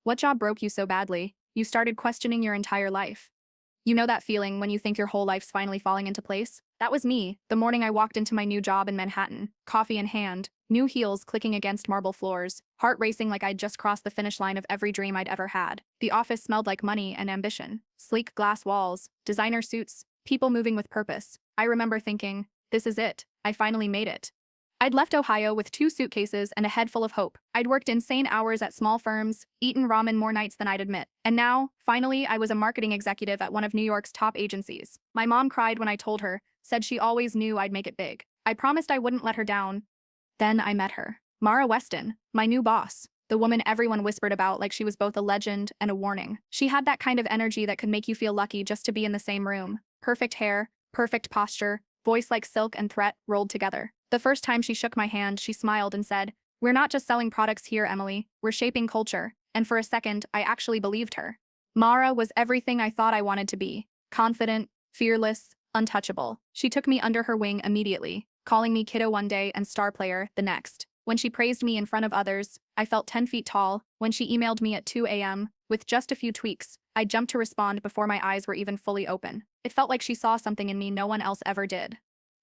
What job broke you so badly? You started questioning your entire life. You know that feeling when you think your whole life's finally falling into place? That was me, the morning I walked into my new job in Manhattan, coffee in hand, new heels clicking against marble floors, heart racing like I'd just crossed the finish line of every dream I'd ever had. The office smelled like money and ambition. Sleek glass walls, designer suits, people moving with purpose. I remember thinking, this is it. I finally made it. I'd left Ohio with 2 suitcases and a head full of hope. I'd worked insane hours at small firms, eaten ramen more nights than I'd admit. And now, finally, I was a marketing executive at one of New York's top agencies. My mom cried when I told her, said she always knew I'd make it big. I promised I wouldn't let her down. Then I met her. Mara Weston, my new boss. The woman everyone whispered about like she was both a legend and a warning. She had that kind of energy that could make you feel lucky just to be in the same room. Perfect hair, perfect posture, voice like silk and threat rolled together. The first time she shook my hand, she smiled and said, "We're not just selling products here, Emily. We're shaping culture." And for a second, I actually believed her. Mara was everything I thought I wanted to be. Confident, fearless, untouchable. She took me under her wing immediately, calling me kiddo one day and star player the next. When she praised me in front of others, I felt 10 feet tall. When she emailed me at 2 a.m., with just a few tweaks, I jumped to respond before my eyes were even fully open. It felt like she saw something in me no one else ever did.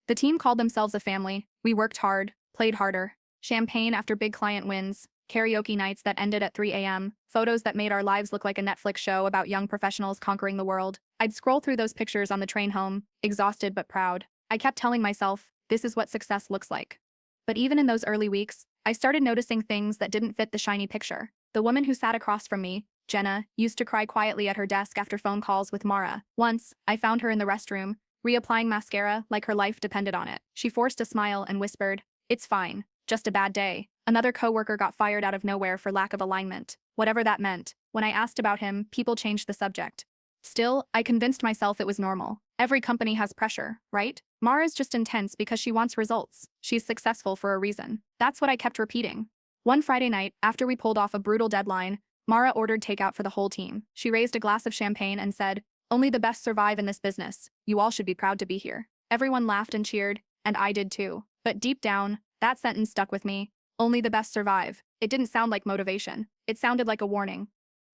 The team called themselves a family. We worked hard, played harder. Champagne after big client wins, karaoke nights that ended at 3 a.m., photos that made our lives look like a Netflix show about young professionals conquering the world. I'd scroll through those pictures on the train home, exhausted but proud. I kept telling myself, this is what success looks like. But even in those early weeks, I started noticing things that didn't fit the shiny picture. The woman who sat across from me, Jenna, used to cry quietly at her desk after phone calls with Mara. Once, I found her in the restroom, reapplying mascara like her life depended on it. She forced a smile and whispered, "It's fine, just a bad day." Another coworker got fired out of nowhere for lack of alignment. Whatever that meant, when I asked about him, people changed the subject. Still, I convinced myself it was normal. Every company has pressure, right? Mara's just intense because she wants results. She's successful for a reason. That's what I kept repeating. One Friday night, after we pulled off a brutal deadline, Mara ordered takeout for the whole team. She raised a glass of champagne and said, "Only the best survive in this business. You all should be proud to be here." Everyone laughed and cheered, and I did too. But deep down, that sentence stuck with me. Only the best survive. It didn't sound like motivation. It sounded like a warning.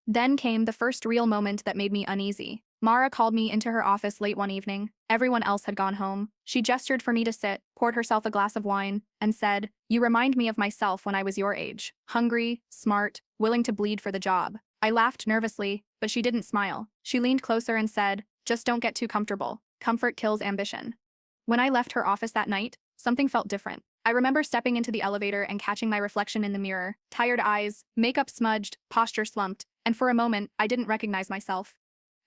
Then came the first real moment that made me uneasy. Mara called me into her office late one evening. Everyone else had gone home. She gestured for me to sit, poured herself a glass of wine, and said, "You remind me of myself when I was your age. Hungry, smart, willing to bleed for the job." I laughed nervously, but she didn't smile. She leaned closer and said, "Just don't get too comfortable. Comfort kills ambition." When I left her office that night, something felt different. I remember stepping into the elevator and catching my reflection in the mirror. Tired eyes, makeup smudged, posture slumped, and for a moment, I didn't recognize myself.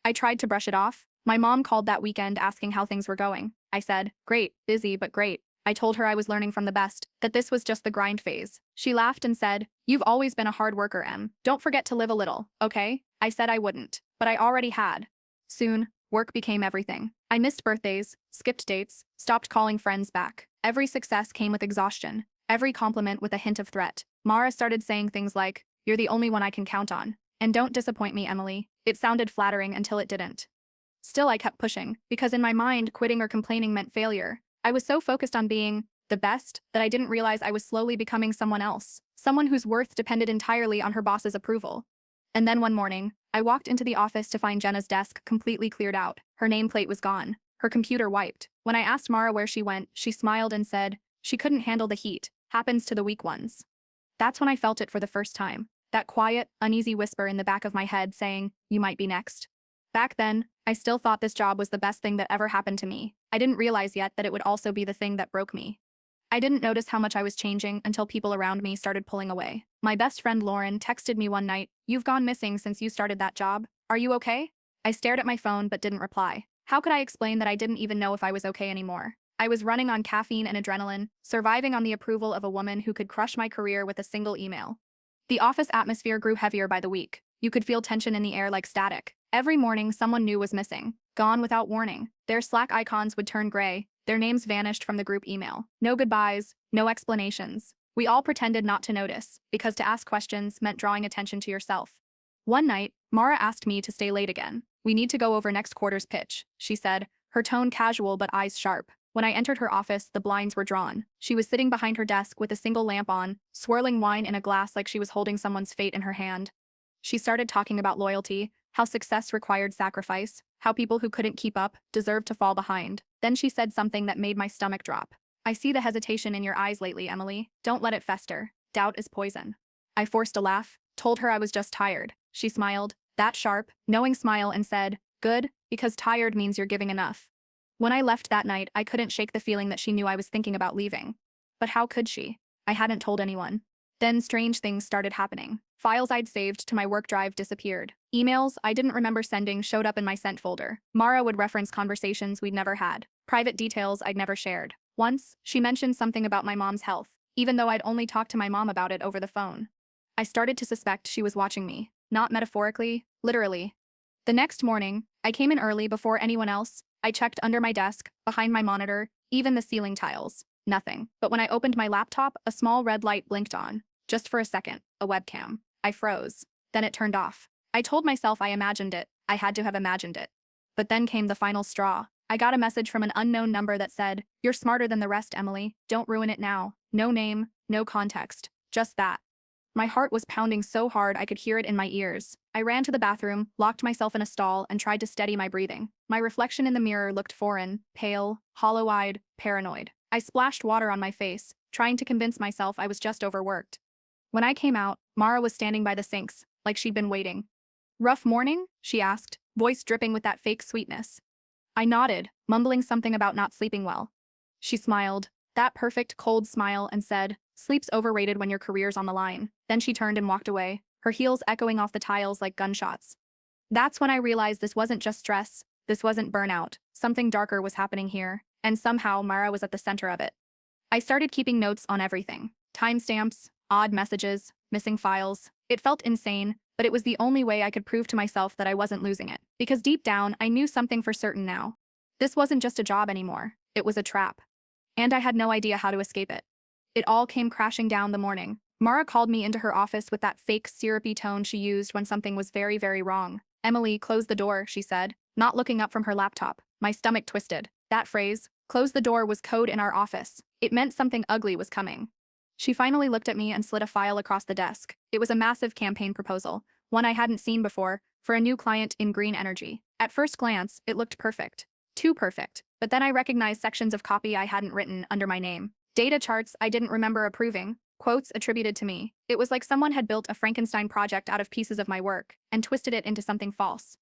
I tried to brush it off. My mom called that weekend asking how things were going. I said, "Great, busy, but great." I told her I was learning from the best, that this was just the grind phase. She laughed and said, "You've always been a hard worker, Em. Don't forget to live a little, okay?" I said I wouldn't, but I already had. Soon, work became everything. I missed birthdays, skipped dates, stopped calling friends back. Every success came with exhaustion, every compliment with a hint of threat. Mara started saying things like, "You're the only one I can count on. And don't disappoint me, Emily." It sounded flattering until it didn't. Still, I kept pushing, because in my mind, quitting or complaining meant failure. I was so focused on being the best that I didn't realize I was slowly becoming someone else, someone whose worth depended entirely on her boss's approval. And then one morning, I walked into the office to find Jenna's desk completely cleared out. Her nameplate was gone, her computer wiped. When I asked Mara where she went, she smiled and said, "She couldn't handle the heat. Happens to the weak ones." That's when I felt it for the first time. That quiet, uneasy whisper in the back of my head saying, "You might be next." Back then, I still thought this job was the best thing that ever happened to me. I didn't realize yet that it would also be the thing that broke me. I didn't notice how much I was changing until people around me started pulling away. My best friend Lauren texted me one night, "You've gone missing since you started that job. Are you okay?" I stared at my phone but didn't reply. How could I explain that I didn't even know if I was okay anymore? I was running on caffeine and adrenaline, surviving on the approval of a woman who could crush my career with a single email. The office atmosphere grew heavier by the week. You could feel tension in the air like static. Every morning, someone new was missing, gone without warning. Their Slack icons would turn gray, their names vanished from the group email. No goodbyes, no explanations. We all pretended not to notice, because to ask questions meant drawing attention to yourself. One night, Mara asked me to stay late again. "We need to go over next quarter's pitch," she said, her tone casual but eyes sharp. When I entered her office, the blinds were drawn. She was sitting behind her desk with a single lamp on, swirling wine in a glass like she was holding someone's fate in her hand. She started talking about loyalty, how success required sacrifice, how people who couldn't keep up deserved to fall behind. Then she said something that made my stomach drop. I see the hesitation in your eyes lately, Emily. Don't let it fester. Doubt is poison. I forced a laugh, told her I was just tired. She smiled, that sharp, knowing smile, and said, "Good, because tired means you're giving enough." When I left that night, I couldn't shake the feeling that she knew I was thinking about leaving. But how could she? I hadn't told anyone. Then strange things started happening. Files I'd saved to my work drive disappeared. Emails I didn't remember sending showed up in my sent folder. Mara would reference conversations we'd never had, private details I'd never shared. Once, she mentioned something about my mom's health, even though I'd only talked to my mom about it over the phone. I started to suspect she was watching me, not metaphorically, literally. The next morning, I came in early before anyone else. I checked under my desk, behind my monitor, even the ceiling tiles. Nothing. But when I opened my laptop, a small red light blinked on. Just for a second, a webcam. I froze. Then it turned off. I told myself I imagined it. I had to have imagined it. But then came the final straw. I got a message from an unknown number that said, "You're smarter than the rest, Emily. Don't ruin it now." No name, no context. Just that. My heart was pounding so hard I could hear it in my ears. I ran to the bathroom, locked myself in a stall, and tried to steady my breathing. My reflection in the mirror looked foreign, pale, hollow-eyed, paranoid. I splashed water on my face, trying to convince myself I was just overworked. When I came out, Mara was standing by the sinks, like she'd been waiting. "Rough morning?" she asked, voice dripping with that fake sweetness. I nodded, mumbling something about not sleeping well. She smiled, that perfect, cold smile, and said, "Sleep's overrated when your career's on the line." Then she turned and walked away, her heels echoing off the tiles like gunshots. That's when I realized this wasn't just stress, this wasn't burnout. Something darker was happening here, and somehow Mara was at the center of it. I started keeping notes on everything. Timestamps, odd messages, missing files. It felt insane, but it was the only way I could prove to myself that I wasn't losing it. Because deep down, I knew something for certain now. This wasn't just a job anymore. It was a trap. And I had no idea how to escape it. It all came crashing down the morning. Mara called me into her office with that fake, syrupy tone she used when something was very, very wrong. "Emily, close the door," she said, not looking up from her laptop. My stomach twisted. That phrase, "close the door," was code in our office. It meant something ugly was coming. She finally looked at me and slid a file across the desk. It was a massive campaign proposal, one I hadn't seen before, for a new client in green energy. At first glance, it looked perfect. Too perfect. But then I recognized sections of copy I hadn't written under my name. Data charts I didn't remember approving. Quotes attributed to me. It was like someone had built a Frankenstein project out of pieces of my work and twisted it into something false.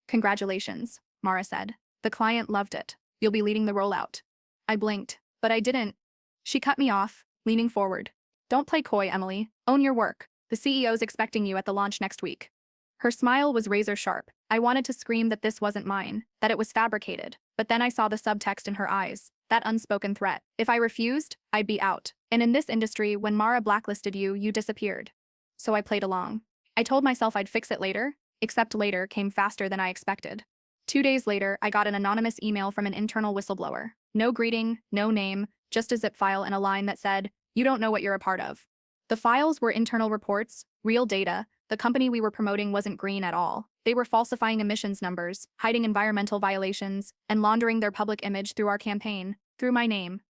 "Congratulations," Mara said. "The client loved it. You'll be leading the rollout." I blinked, but I didn't. She cut me off, leaning forward. "Don't play coy, Emily. Own your work. The CEO's expecting you at the launch next week." Her smile was razor sharp. I wanted to scream that this wasn't mine, that it was fabricated, but then I saw the subtext in her eyes, that unspoken threat. If I refused, I'd be out. And in this industry, when Mara blacklisted you, you disappeared. So I played along. I told myself I'd fix it later, except later came faster than I expected. 2 days later, I got an anonymous email from an internal whistleblower. No greeting, no name, just a zip file and a line that said, "You don't know what you're a part of." The files were internal reports, real data. The company we were promoting wasn't green at all. They were falsifying emissions numbers, hiding environmental violations, and laundering their public image through our campaign, through my name.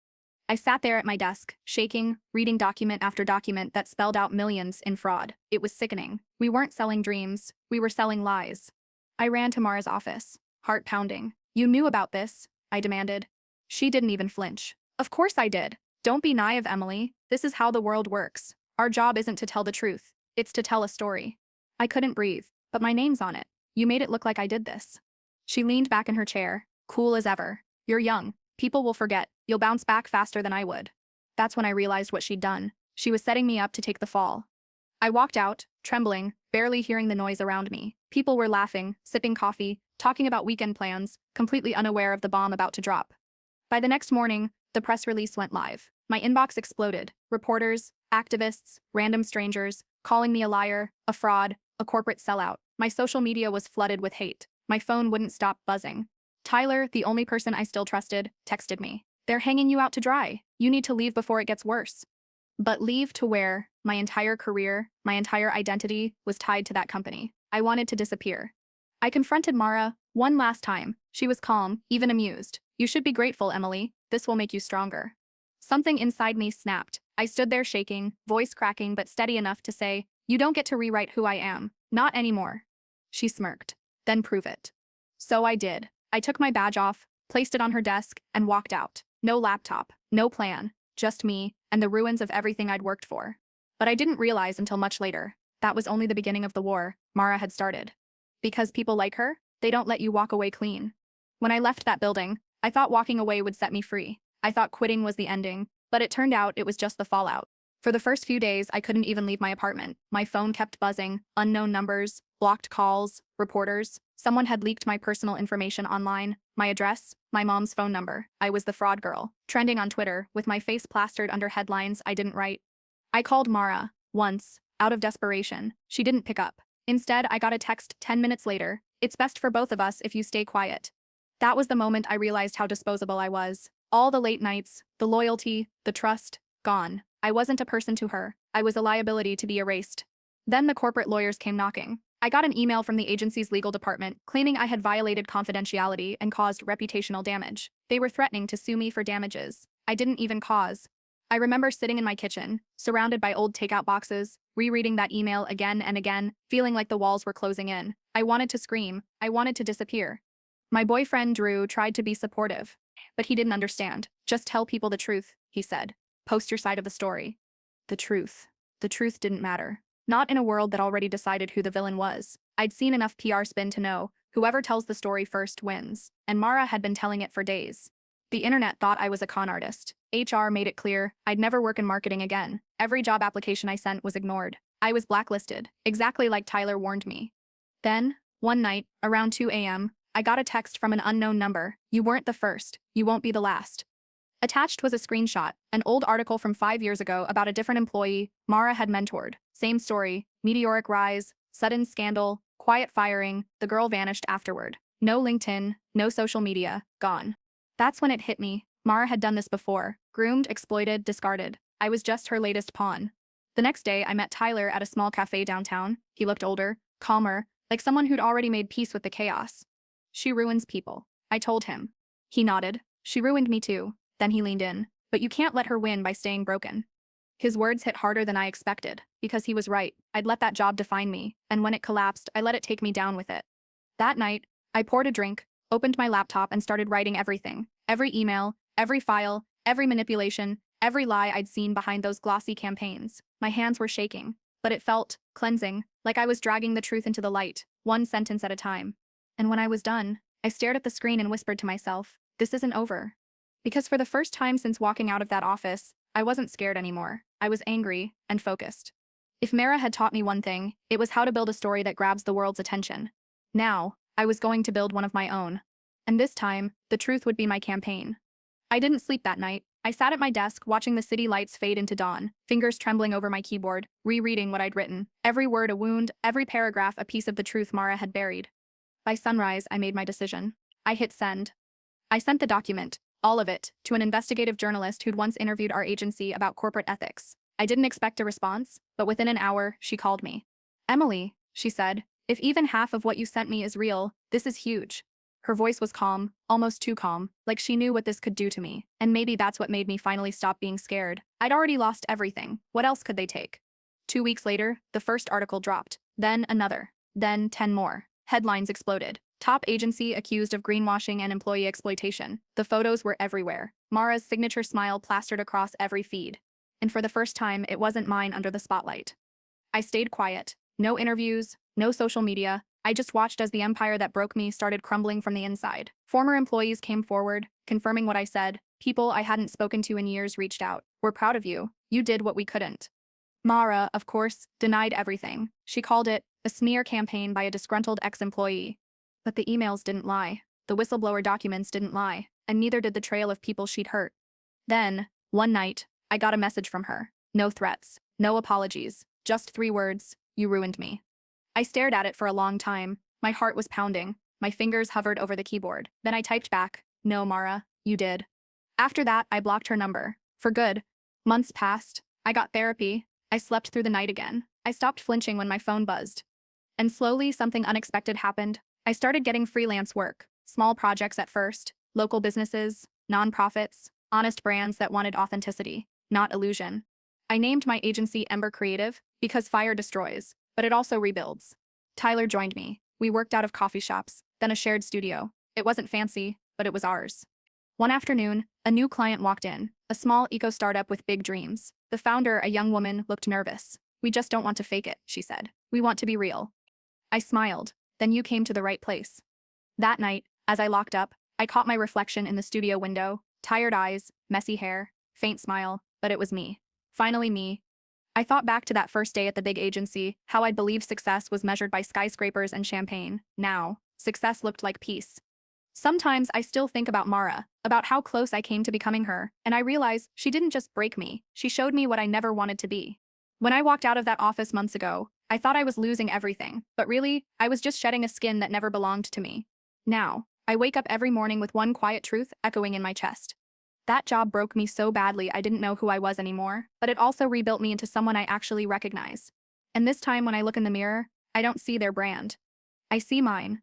I sat there at my desk, shaking, reading document after document that spelled out millions in fraud. It was sickening. We weren't selling dreams, we were selling lies. I ran to Mara's office, heart pounding. "You knew about this?" I demanded. She didn't even flinch. "Of course I did. Don't be naive, Emily. This is how the world works. Our job isn't to tell the truth. It's to tell a story." I couldn't breathe, but my name's on it. "You made it look like I did this." She leaned back in her chair, cool as ever. "You're young. People will forget. You'll bounce back faster than I would." That's when I realized what she'd done. She was setting me up to take the fall. I walked out, trembling, barely hearing the noise around me. People were laughing, sipping coffee, talking about weekend plans, completely unaware of the bomb about to drop. By the next morning, the press release went live. My inbox exploded. Reporters, activists, random strangers, calling me a liar, a fraud, a corporate sellout. My social media was flooded with hate. My phone wouldn't stop buzzing. Tyler, the only person I still trusted, texted me. "They're hanging you out to dry. You need to leave before it gets worse." But leave to where? My entire career, my entire identity was tied to that company. I wanted to disappear. I confronted Mara one last time. She was calm, even amused. "You should be grateful, Emily. This will make you stronger." Something inside me snapped. I stood there shaking, voice cracking but steady enough to say, You don't get to rewrite who I am. Not anymore. She smirked. Then prove it. So I did. I took my badge off, placed it on her desk, and walked out. No laptop, no plan, just me, and the ruins of everything I'd worked for. But I didn't realize until much later that was only the beginning of the war Mara had started. Because people like her, they don't let you walk away clean. When I left that building, I thought walking away would set me free. I thought quitting was the ending, but it turned out it was just the fallout. For the first few days, I couldn't even leave my apartment. My phone kept buzzing, unknown numbers, blocked calls, reporters. Someone had leaked my personal information online, my address, my mom's phone number. I was the fraud girl, trending on Twitter, with my face plastered under headlines I didn't write. I called Mara, once, out of desperation. She didn't pick up. Instead, I got a text 10 minutes later. It's best for both of us if you stay quiet. That was the moment I realized how disposable I was. All the late nights, the loyalty, the trust, gone. I wasn't a person to her. I was a liability to be erased. Then the corporate lawyers came knocking. I got an email from the agency's legal department claiming I had violated confidentiality and caused reputational damage. They were threatening to sue me for damages I didn't even cause. I remember sitting in my kitchen, surrounded by old takeout boxes, rereading that email again and again, feeling like the walls were closing in. I wanted to scream. I wanted to disappear. My boyfriend, Drew, tried to be supportive, but he didn't understand. Just tell people the truth, he said. Post your side of the story. The truth. The truth didn't matter. Not in a world that already decided who the villain was. I'd seen enough PR spin to know whoever tells the story first wins, and Mara had been telling it for days. The internet thought I was a con artist. HR made it clear I'd never work in marketing again. Every job application I sent was ignored. I was blacklisted, exactly like Tyler warned me. Then, one night, around 2 a.m., I got a text from an unknown number. You weren't the first. You won't be the last. Attached was a screenshot, an old article from 5 years ago about a different employee Mara had mentored. Same story, meteoric rise, sudden scandal, quiet firing, the girl vanished afterward. No LinkedIn, no social media, gone. That's when it hit me. Mara had done this before. Groomed, exploited, discarded. I was just her latest pawn. The next day, I met Tyler at a small cafe downtown. He looked older, calmer, like someone who'd already made peace with the chaos. She ruins people, I told him. He nodded. She ruined me too. Then he leaned in. But you can't let her win by staying broken. His words hit harder than I expected, because he was right. I'd let that job define me, and when it collapsed, I let it take me down with it. That night, I poured a drink, opened my laptop, and started writing everything. Every email, every file, every manipulation, every lie I'd seen behind those glossy campaigns. My hands were shaking, but it felt cleansing, like I was dragging the truth into the light, one sentence at a time. And when I was done, I stared at the screen and whispered to myself, this isn't over. Because for the first time since walking out of that office, I wasn't scared anymore. I was angry and focused. If Mara had taught me one thing, it was how to build a story that grabs the world's attention. Now, I was going to build one of my own. And this time, the truth would be my campaign. I didn't sleep that night. I sat at my desk watching the city lights fade into dawn, fingers trembling over my keyboard, rereading what I'd written. Every word a wound, every paragraph a piece of the truth Mara had buried. By sunrise, I made my decision. I hit send. I sent the document, all of it, to an investigative journalist who'd once interviewed our agency about corporate ethics. I didn't expect a response, but within an hour, she called me. Emily, she said, if even half of what you sent me is real, this is huge. Her voice was calm, almost too calm, like she knew what this could do to me. And maybe that's what made me finally stop being scared. I'd already lost everything. What else could they take? 2 weeks later, the first article dropped. Then another. Then 10 more. Headlines exploded. Top agency accused of greenwashing and employee exploitation. The photos were everywhere. Mara's signature smile plastered across every feed. And for the first time, it wasn't mine under the spotlight. I stayed quiet. No interviews, no social media. I just watched as the empire that broke me started crumbling from the inside. Former employees came forward, confirming what I said. People I hadn't spoken to in years reached out. We're proud of you. You did what we couldn't. Mara, of course, denied everything. She called it a smear campaign by a disgruntled ex-employee. But the emails didn't lie. The whistleblower documents didn't lie. And neither did the trail of people she'd hurt. Then, one night, I got a message from her. No threats. No apologies. Just 3 words. You ruined me. I stared at it for a long time. My heart was pounding. My fingers hovered over the keyboard. Then I typed back, no, Mara, you did. After that, I blocked her number. For good. Months passed. I got therapy. I slept through the night again. I stopped flinching when my phone buzzed. And slowly, something unexpected happened. I started getting freelance work. Small projects at first. Local businesses, nonprofits, honest brands that wanted authenticity, not illusion. I named my agency Ember Creative Because fire destroys, but it also rebuilds. Tyler joined me. We worked out of coffee shops, then a shared studio. It wasn't fancy, but it was ours. One afternoon, a new client walked in, a small eco startup with big dreams. The founder, a young woman, looked nervous. "We just don't want to fake it," she said. "We want to be real." I smiled. "Then you came to the right place." That night, as I locked up, I caught my reflection in the studio window. Tired eyes, messy hair, faint smile, but it was me. Finally me. I thought back to that first day at the big agency, how I'd believed success was measured by skyscrapers and champagne. Now, success looked like peace. Sometimes I still think about Mara, about how close I came to becoming her, and I realize she didn't just break me, she showed me what I never wanted to be. When I walked out of that office months ago, I thought I was losing everything, but really, I was just shedding a skin that never belonged to me. Now, I wake up every morning with one quiet truth echoing in my chest. That job broke me so badly I didn't know who I was anymore, but it also rebuilt me into someone I actually recognize. And this time when I look in the mirror, I don't see their brand. I see mine.